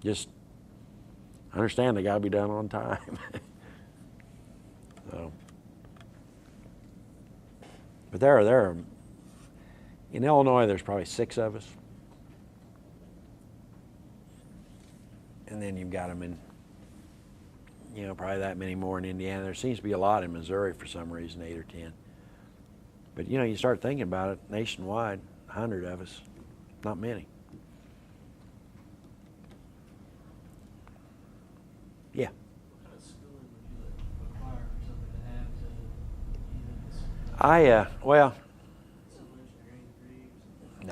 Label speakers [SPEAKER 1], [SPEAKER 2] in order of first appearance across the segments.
[SPEAKER 1] Just understand they got to be done on time. So, but there are in Illinois. There's probably 6 of us, and then you've got them in, probably that many more in Indiana. There seems to be a lot in Missouri for some reason, 8 or 10. But you start thinking about it, nationwide, 100 of us, not many. Yeah.
[SPEAKER 2] What kind of schooling would you require for somebody to have to even
[SPEAKER 1] Well,
[SPEAKER 2] civil engineering degree or something?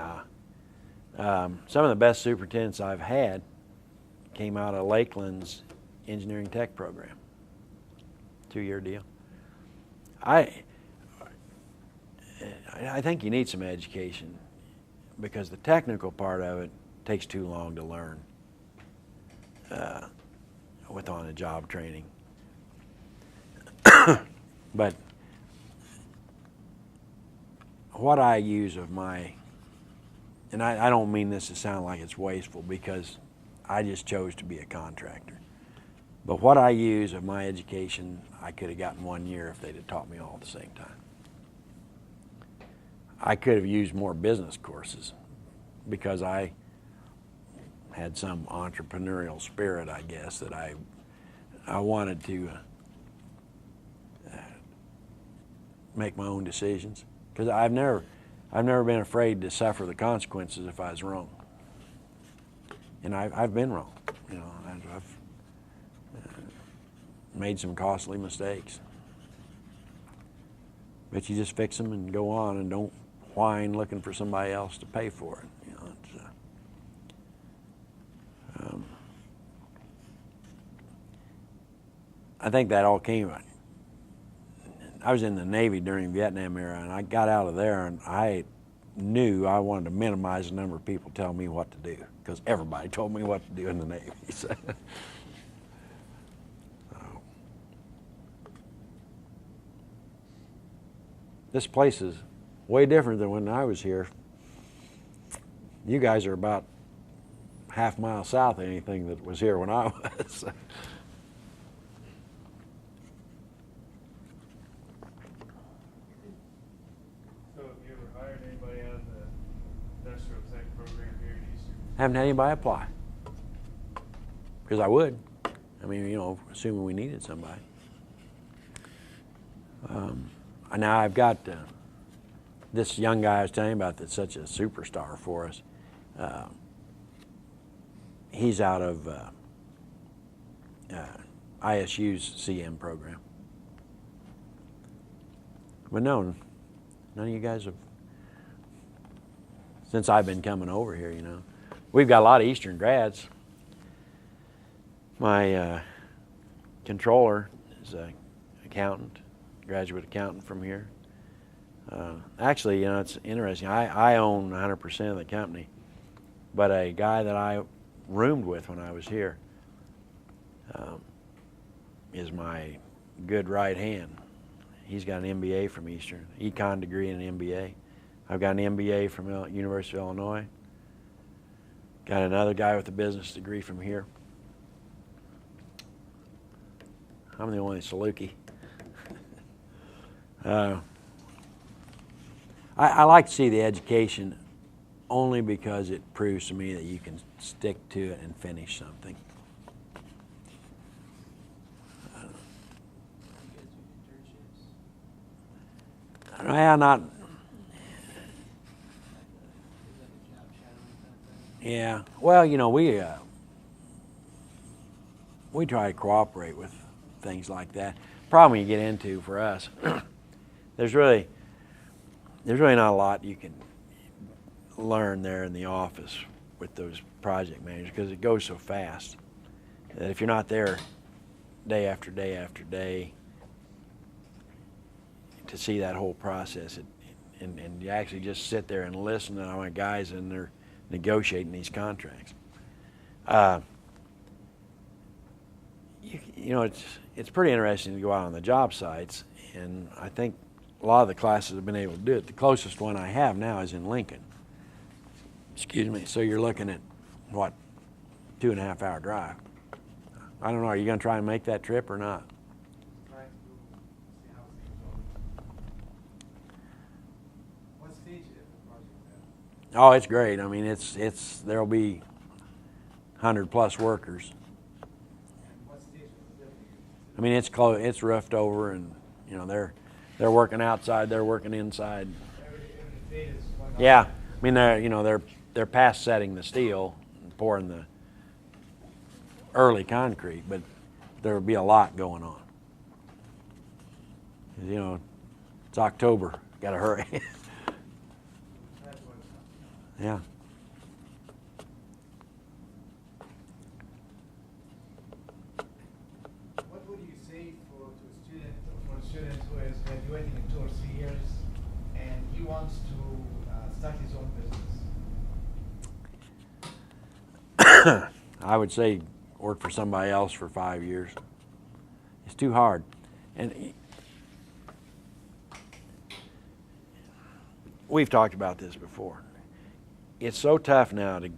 [SPEAKER 1] nah. Some of the best superintendents I've had came out of Lakeland's engineering tech program, 2-year deal. I think you need some education because the technical part of it takes too long to learn with on-the-job training. But what I use of my, and I don't mean this to sound like it's wasteful because I just chose to be a contractor. But what I use of my education, I could have gotten 1 year if they'd have taught me all at the same time. I could have used more business courses because I had some entrepreneurial spirit, I guess, that I wanted to make my own decisions. Because I've never been afraid to suffer the consequences if I was wrong. And I've been wrong. I've made some costly mistakes. But you just fix them and go on and don't whine looking for somebody else to pay for it. I think that all came. I was in the Navy during the Vietnam era, and I got out of there, and I knew I wanted to minimize the number of people telling me what to do, because everybody told me what to do in the Navy. So, this place is way different than when I was here. You guys are about half mile south of anything that was here when I was. Haven't had anybody apply. Because I would. I mean, assuming we needed somebody. Now I've got this young guy I was telling you about that's such a superstar for us. He's out of ISU's CM program. But no, none of you guys have, since I've been coming over here, We've got a lot of Eastern grads. My controller is an accountant, graduate accountant from here. Actually, it's interesting. I own 100% of the company, but a guy that I roomed with when I was here is my good right hand. He's got an MBA from Eastern, econ degree and an MBA. I've got an MBA from University of Illinois. Got another guy with a business degree from here. I'm the only Saluki. I like to see the education only because it proves to me that you can stick to it and finish something. Not. Yeah. Well, we try to cooperate with things like that. Problem you get into for us, there's really not a lot you can learn there in the office with those project managers because it goes so fast that if you're not there day after day after day to see that whole process, and you actually just sit there and listen to my guys and they're negotiating these contracts. It's pretty interesting to go out on the job sites, and I think a lot of the classes have been able to do it. The closest one I have now is in Lincoln. Excuse me. So you're looking at, what, 2.5 hour drive. I don't know, are you gonna try and make that trip or not?
[SPEAKER 2] Try to see how things go. What stage is the project at?
[SPEAKER 1] Oh, it's great. I mean, there'll be 100+ workers.
[SPEAKER 2] And what stage of the building?
[SPEAKER 1] I mean, it's close. It's roofed over, and you know they're working outside. They're working inside.
[SPEAKER 2] Every phase is going on.
[SPEAKER 1] Yeah, I mean they're past setting the steel and pouring the early concrete, but there will be a lot going on. You know, it's October. Got to hurry.
[SPEAKER 2] That's what it's
[SPEAKER 1] Yeah.
[SPEAKER 2] What would you say for a student who is graduating in 2 or 3 years and he wants to start his own business?
[SPEAKER 1] I would say work for somebody else for 5 years. It's too hard. And we've talked about this before. It's so tough now to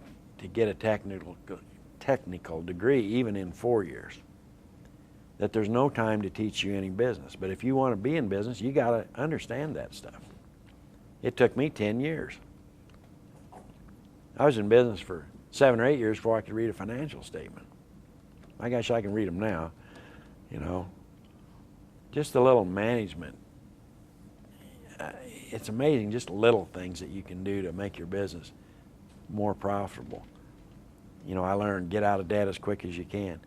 [SPEAKER 1] get a technical degree, even in 4 years, that there's no time to teach you any business. But if you want to be in business, you got to understand that stuff. It took me 10 years. I was in business for 7 or 8 years before I could read a financial statement. I guess I can read them now, you know. Just a little management. It's amazing, just little things that you can do to make your business more profitable. You know, I learned get out of debt as quick as you can.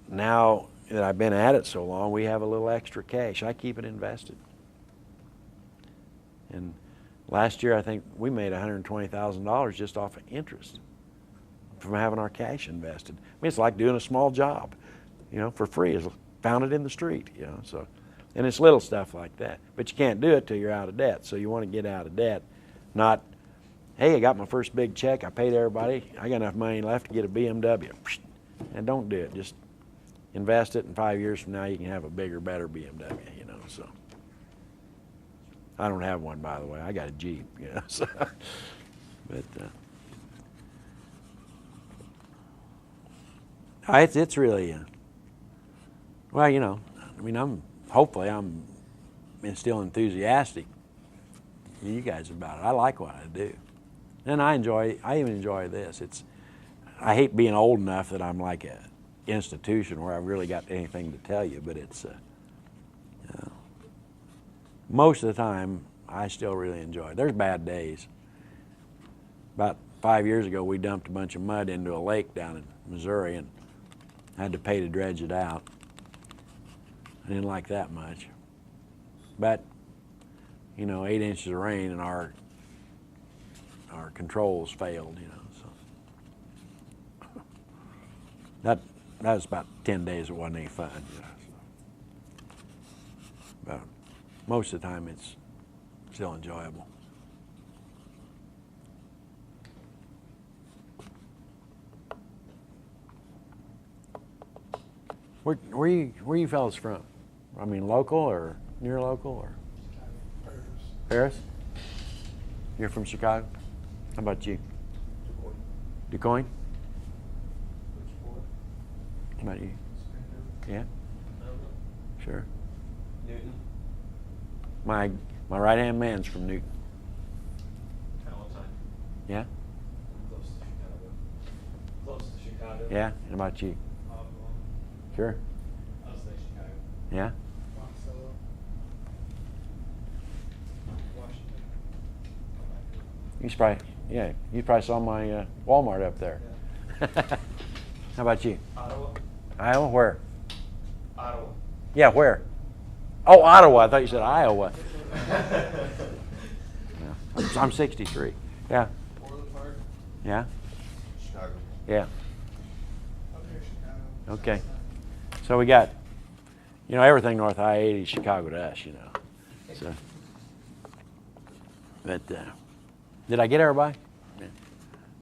[SPEAKER 1] Now that I've been at it so long, we have a little extra cash. I keep it invested. And last year, I think we made $120,000 just off of interest from having our cash invested. I mean, it's like doing a small job, you know, for free. It's found it in the street, you know. So, and it's little stuff like that. But you can't do it till you're out of debt. So you want to get out of debt, not, hey, I got my first big check. I paid everybody. I got enough money left to get a BMW. And don't do it. Just invest it, and 5 years from now you can have a bigger, better BMW, you know. So I don't have one, by the way. I got a Jeep, you know. So, but it's really, well, you know, I mean, hopefully I'm still enthusiastic to you guys about it. I like what I do, and I even enjoy this. I hate being old enough that I'm like a institution where I've really got anything to tell you, but it's most of the time I still really enjoy it. There's bad days. About 5 years ago, we dumped a bunch of mud into a lake down in Missouri and had to pay to dredge it out. I didn't like that much. But, you know, 8 inches of rain and our controls failed, you know. So that was about 10 days it wasn't any fun, you know. But most of the time it's still enjoyable. Where you fellas from? I mean, local or near local or? Paris. You're from Chicago? How about you? DuQuoin. How about you? Yeah? Sure.
[SPEAKER 3] Newton.
[SPEAKER 1] My right-hand man's from Newton.
[SPEAKER 3] Palatine.
[SPEAKER 1] Yeah?
[SPEAKER 3] Close to Chicago. Close to Chicago.
[SPEAKER 1] Yeah? And how about you? Sure.
[SPEAKER 3] I'll say Chicago.
[SPEAKER 1] Yeah?
[SPEAKER 2] Monticello. Washington.
[SPEAKER 1] You probably saw my Wal-Mart up there.
[SPEAKER 2] Yeah.
[SPEAKER 1] How about you?
[SPEAKER 3] Ottawa.
[SPEAKER 1] Iowa? Where?
[SPEAKER 3] Ottawa.
[SPEAKER 1] Yeah, where? Oh, Ottawa. I thought you said Iowa. Yeah. I'm 63. Yeah.
[SPEAKER 2] Orland Park.
[SPEAKER 1] Yeah?
[SPEAKER 3] Chicago.
[SPEAKER 1] Yeah.
[SPEAKER 2] Up here, Chicago.
[SPEAKER 1] Okay. So we got, you know, everything north of I-80 is Chicago to us, you know. So, but did I get everybody?